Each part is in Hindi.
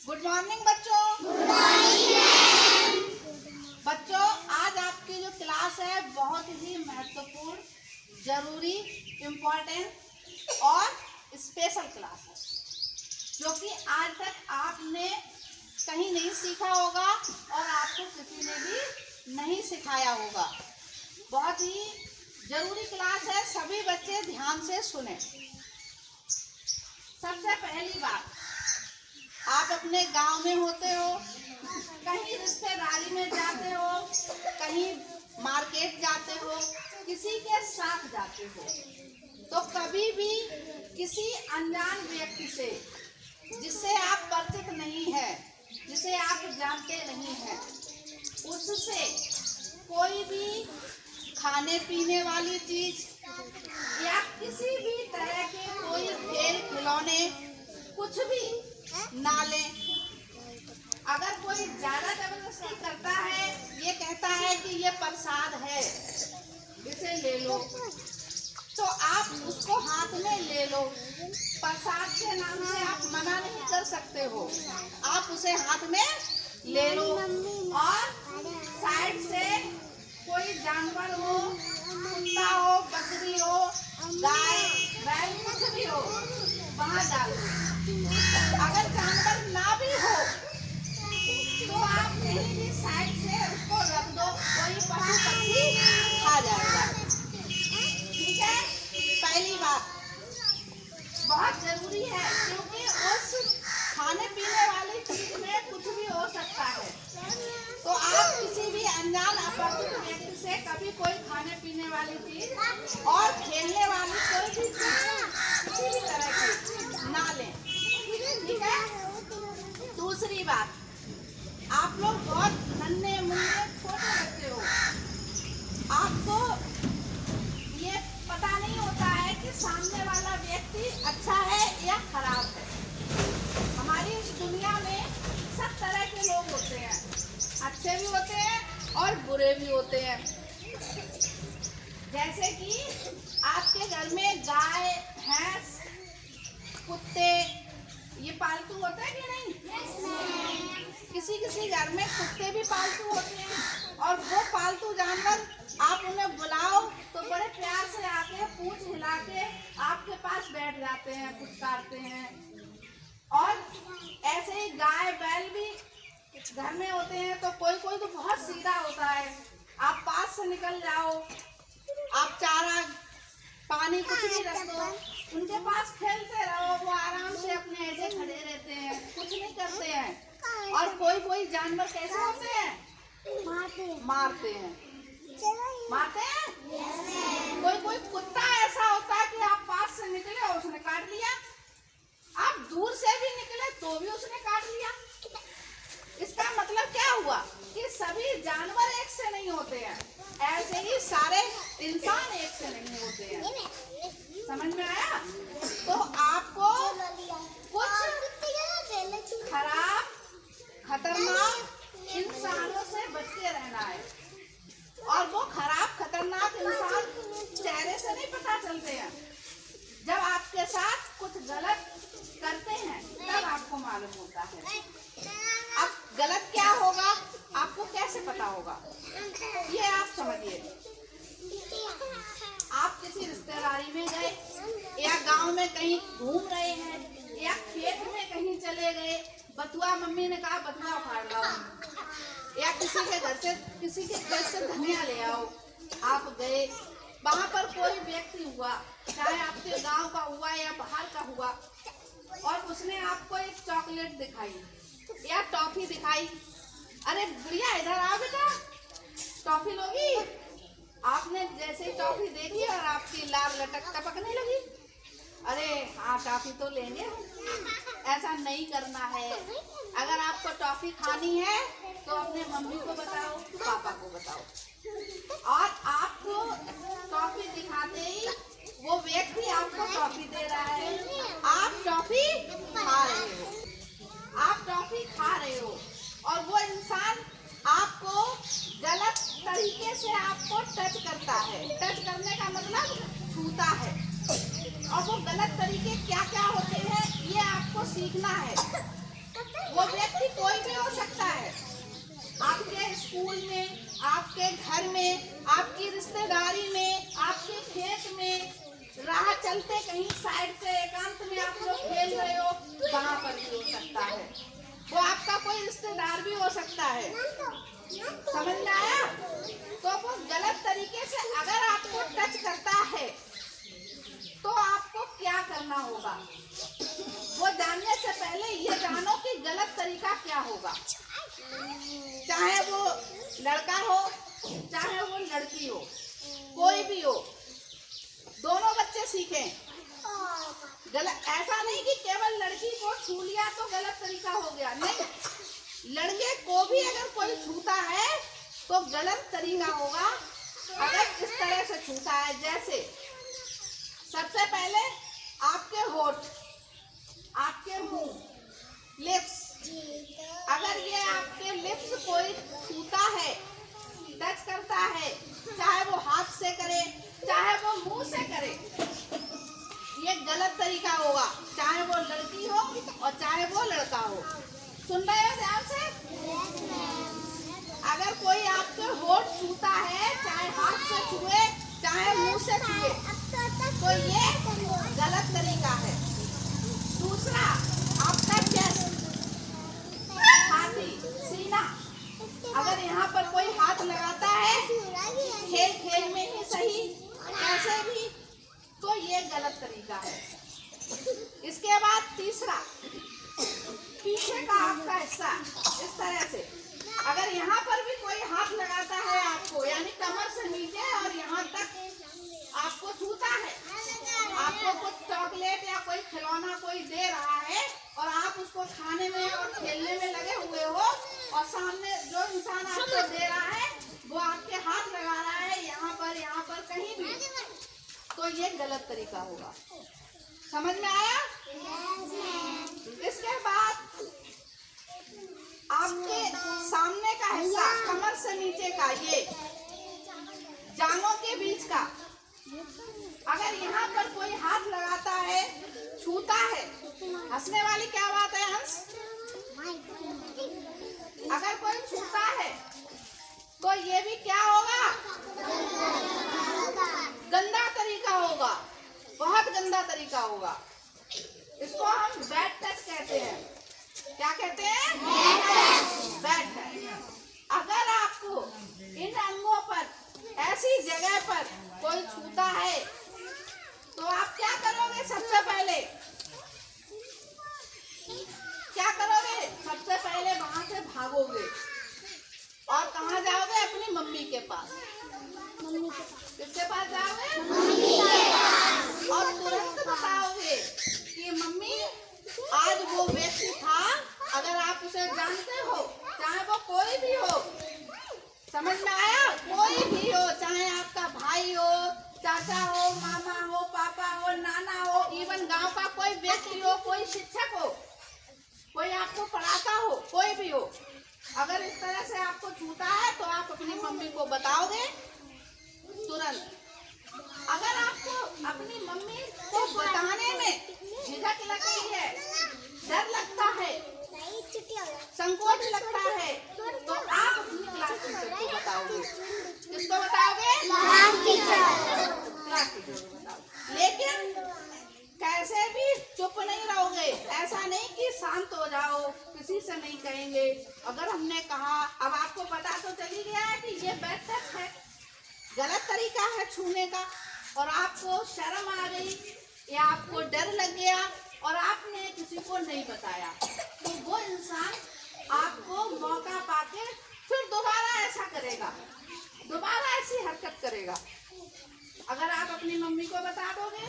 गुड मॉर्निंग बच्चों। बच्चों, आज आपकी जो क्लास है बहुत ही महत्वपूर्ण, जरूरी, इम्पोर्टेंट और स्पेशल क्लास है, जो कि आज तक आपने कहीं नहीं सीखा होगा और आपको किसी ने भी नहीं सिखाया होगा। बहुत ही जरूरी क्लास है, सभी बच्चे ध्यान से सुने। सबसे पहली बात, आप अपने गांव में होते हो, कहीं रिश्तेदारी में जाते हो, कहीं मार्केट जाते हो, किसी के साथ जाते हो, तो कभी भी किसी अनजान व्यक्ति से, जिससे आप परिचित नहीं है, जिसे आप जानते नहीं हैं, उससे कोई भी खाने पीने वाली चीज या किसी भी तरह के कोई खेल खिलौने कुछ भी ना लें। अगर कोई ज्यादा जबरदस्ती करता है, ये कहता है कि ये प्रसाद है, इसे ले लो, तो आप उसको हाथ में ले लो। प्रसाद के नाम से आप मना नहीं कर सकते हो, आप उसे हाथ में ले लो। और साइड से कोई जानवर हो, कुत्ता हो, बकरी हो, गाय, बैल, कुछ भी हो, वहाँ डालो। अगर जानवर ना भी हो तो आप कहीं भी साइड से उसको रख दो, कोई पशु पक्षी खा जाएगा। ठीक है, पहली बात बहुत जरूरी है, क्योंकि उस खाने पीने वाली चीज में कुछ भी हो सकता है। तो आप किसी भी अनजान अपरिचित व्यक्ति से कभी कोई खाने पीने वाली चीज और खेलने वाली कोई भी चीज किसी भी तरह की ना लें। ठीक है। दूसरी बात, आप लोग बहुत नन्हे मुन्ने छोटे बच्चे हो, आपको ये पता नहीं होता है कि सामने वाला व्यक्ति अच्छा है या खराब है। हमारी इस दुनिया में सब तरह के लोग होते हैं, अच्छे भी होते हैं और बुरे भी होते हैं। जैसे कि आपके घर में गाय, भैंस, कुत्ते ये पालतू होते हैं कि नहीं? किसी किसी घर में कुत्ते भी पालतू होते हैं, और वो पालतू जानवर आप उन्हें बुलाओ तो बड़े प्यार से आके पूंछ हिला के आपके पास बैठ जाते हैं, पुचकारते हैं। और ऐसे ही गाय बैल भी घर में होते हैं, तो कोई कोई तो बहुत सीधा होता है, आप पास से निकल जाओ, आप चारा पानी कुछ भी रख दो, उनके पास खेलते रहो, वो आराम से अपने ऐसे खड़े रहते हैं, कुछ नहीं करते हैं। और कोई कोई जानवर कैसे होते हैं? मारते हैं। मारते हैं। कोई कोई कुत्ता ऐसा होता है कि आप पास से निकले और उसने काट लिया, आप दूर से भी निकले तो भी उसने काट लिया। इसका मतलब क्या हुआ कि सभी जानवर एक से नहीं होते हैं, ऐसे ही सारे इंसान एक से नहीं होते हैं। समझ में आया? तो आपको कुछ खराब, खतरनाक इंसानों से बच के रहना है। और वो खराब, खतरनाक इंसान चेहरे से नहीं पता चलते हैं, जब आपके साथ कुछ गलत करते हैं तब आपको मालूम होता है। अब गलत क्या होगा आपको कैसे पता होगा, ये आप समझिए। आप किसी रिश्तेदारी में गए या गांव में कहीं घूम रहे हैं या खेत में कहीं चले गए, बथुआ, मम्मी ने कहा बथुआ फाड़ लाओ, या किसी के घर से धनिया ले आओ, आप गए, वहाँ पर कोई व्यक्ति हुआ, चाहे आपके गांव का हुआ या बाहर का हुआ, और उसने आपको एक चॉकलेट दिखाई या टॉफी दिखाई। अरे बुढ़िया इधर आ बेटा, टॉफी लोगी? आपने जैसे टॉफी देखी और आपकी लार लटक टपकने लगी, अरे हाँ टॉफी तो लेंगे। ऐसा नहीं करना है। अगर आपको टॉफी खानी है तो अपने मम्मी को बताओ, पापा को बताओ, और आपको टॉफी दिखाते ही वो व्यक्ति आपको टॉफी दे रहा है, आप टॉफी खा रहे हो, आप टॉफी खा रहे हो, और वो इंसान आपको गलत तरीके से आपको टच करता है। टच करने का मतलब छूता है, और वो गलत तरीके क्या क्या होते हैं ये आपको सीखना है। वो स्कूल में, आपके घर में, आपकी रिश्तेदारी में, आपके खेत में, राह चलते कहीं साइड से एकांत में आप लोग खेल रहे हो, वहाँ पर भी हो सकता है। वो आपका कोई रिश्तेदार भी हो सकता है। समझ में आया? तो वो गलत तरीके से अगर आपको टच करता है तो आपको क्या करना होगा, वो जानने से पहले ये जानो कि गलत तरीका क्या होगा। चाहे वो लड़का हो, चाहे वो लड़की हो, कोई भी हो, दोनों बच्चे सीखें। गलत ऐसा नहीं कि केवल लड़की को छू लिया तो गलत तरीका हो गया, नहीं। लड़के को भी अगर कोई छूता है तो गलत तरीका होगा। अगर इस तरह से छूता है, जैसे सबसे पहले आपके होठ, आपके मुंह, लिप्स, अगर ये आपके लिप्स कोई छूता है, टच करता है, चाहे वो हाथ से करे, चाहे वो मुंह से करे, ये गलत तरीका होगा। चाहे वो लड़की हो और चाहे वो लड़का हो। सुन रहे हो ध्यान से? अगर कोई आपके होठ छूता है, चाहे हाथ से छुए, चाहे मुंह से छुए, तो ये गलत तरीका है। दूसरा, आपका चेस्ट, छाती, सीना, अगर यहाँ पर कोई हाथ लगाता है, खेल खेल में ही सही, कैसे भी, तो ये गलत तरीका है। इसके बाद तीसरा, पीछे का आपका हिस्सा, इस तरह से अगर यहाँ पर भी कोई हाथ लगाता है आपको, यानी कमर से नीचे और यहाँ तक आपको छूता है, आपको कुछ चॉकलेट या कोई खिलौना कोई दे रहा है और आप उसको खाने में और खेलने में लगे हुए हो, और सामने जो इंसान आपको दे रहा है वो आपके हाथ लगा रहा है यहाँ पर कहीं भी, तो ये गलत तरीका होगा। समझ में आया? इसके बाद आपके सामने का हिस्सा, कमर से नीचे का, ये जांघों के बीच का, अगर यहाँ पर कोई हाथ लगाता है, छूता है, हंसने वाली क्या बात है हंस? अगर कोई छूता है तो ये भी क्या होगा? गंदा तरीका होगा, बहुत गंदा तरीका होगा। इसको हम बैड टच कहते हैं। क्या कहते हैं? Bad touch. अगर आपको इन अंगों पर, ऐसी जगह पर कोई छूता है तो आप क्या करोगे? सबसे पहले क्या करोगे? सबसे पहले वहां से भागोगे और कहाँ जाओगे? अपनी मम्मी के पास। किसके पास जाओगे? मम्मी के पास। और तुरंत बताओगे कि मम्मी, आज वो व्यक्ति था, अगर आप उसे जानते हो, चाहे वो कोई भी हो, समझ में आया? कोई भी हो, चाहे आपका भाई हो, चाचा हो, मामा हो, पापा हो, नाना हो, इवन गांव का कोई व्यक्ति हो, कोई शिक्षक हो, कोई आपको पढ़ाता हो, कोई भी हो, अगर इस तरह से आपको छूता है तो आप अपनी मम्मी को बताओगे तुरंत। अगर आपको अपनी मम्मी को बताने में झिझक लगती है, डर लगता है, संकोच लगता है, तो आप अपनी क्लास टीचर को बताओगे। किसको बताओगे? क्लास टीचर को बताओगे। लेकिन कैसे भी चुप नहीं रहोगे, ऐसा नहीं कि शांत हो जाओ, किसी से नहीं कहेंगे। अगर हमने कहा, अब आपको पता तो चली गया है कि ये बैड टच है, गलत तरीका है छूने का, और आपको शर्म आ गई या आपको डर लग गया और आपने किसी को नहीं बताया, तो वो इंसान आपको मौका पाके फिर दोबारा ऐसा करेगा, दोबारा ऐसी हरकत करेगा। अगर आप अपनी मम्मी को बता दोगे,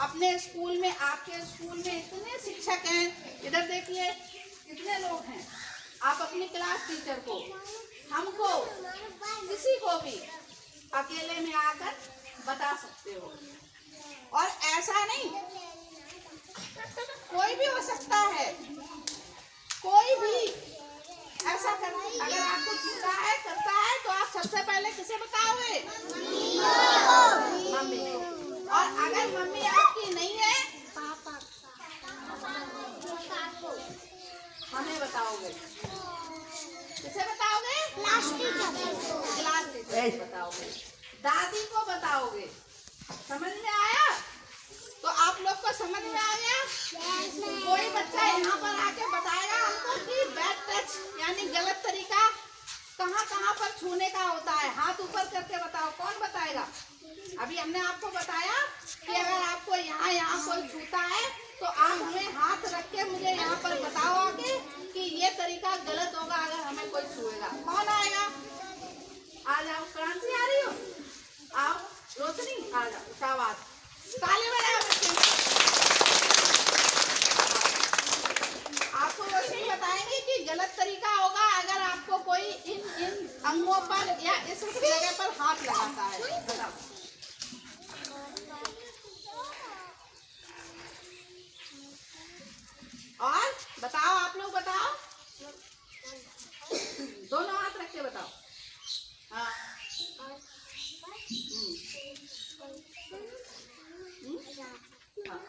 अपने स्कूल में, आपके स्कूल में इतने शिक्षक हैं, इधर देखिए कितने लोग हैं, आप अपनी क्लास टीचर को, हमको, किसी को भी अकेले में आकर बता सकते हो। और ऐसा नहीं, कोई भी हो सकता है, कोई भी ऐसा कर, अगर आपको छूता है, करता है, तो आप सबसे पहले किसे बताओगे? मम्मी को। और अगर मम्मी आपकी नहीं है, हमें बताओगे। किसे बताओगे? क्लास टीचर को बताओगे, दादी को बताओगे। समझ में आया? तो आप लोग को समझ में आ गया? कोई बच्चा यहाँ पर आके बताएगा हमको कि बैड टच यानी गलत तरीका कहाँ कहाँ पर छूने का होता है। हाथ ऊपर करके बताओ, कौन बताएगा? अभी हमने आपको बताया कि अगर आपको यहाँ कोई छूता है तो आप हमें हाथ रख के मुझे यहाँ पर बताओ आगे कि ये तरीका गलत होगा अगर हमें कोई छुएगा। कौन आएगा? आ जाओ। क्रांति आ रही हो? आओ। रोशनी आ जाओ। शाबाश, ताली बजाओ बच्चे। आपको रोशनी बताएंगे कि गलत तरीका होगा अगर आपको कोई इन अंगों पर या इस जगह पर हाथ लगाता है। बताओ। और बताओ, आप लोग बताओ, दोनों हाथ रख के बताओ। हाँ।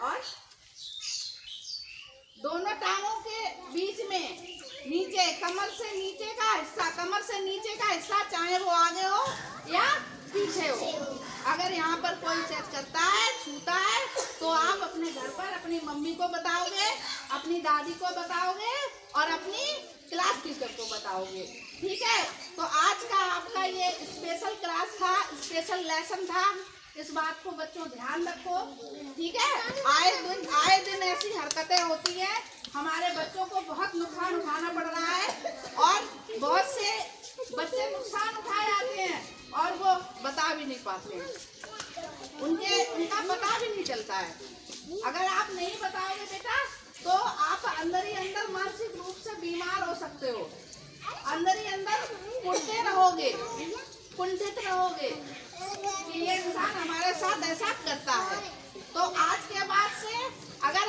और दोनों टांगों के बीच में नीचे कमर से नीचे का हिस्सा चाहे वो आगे हो या पीछे हो, अगर यहाँ पर कोई टच करता है, छूता है, तो आप अपने घर पर अपनी मम्मी को बताओगे, अपनी दादी को बताओगे और अपनी क्लास टीचर को बताओगे। ठीक है? तो आज का आपका ये स्पेशल क्लास था, स्पेशल लेसन था। इस बात को बच्चों ध्यान रखो। ठीक है? आए दिन ऐसी हरकतें होती हैं, हमारे बच्चों को बहुत नुकसान उठाना पड़ रहा है और बहुत से बच्चे नुकसान उठा जाते हैं और वो बता भी नहीं पाते हैं, उनका पता भी नहीं चलता है। अगर आप नहीं बताओगे बेटा तो आप अंदर ही अंदर मानसिक रूप से बीमार हो सकते हो, अंदर ही अंदर कुंठित रहोगे कि ये इंसान हमारे साथ ऐसा करता है। तो आज के बाद से अगर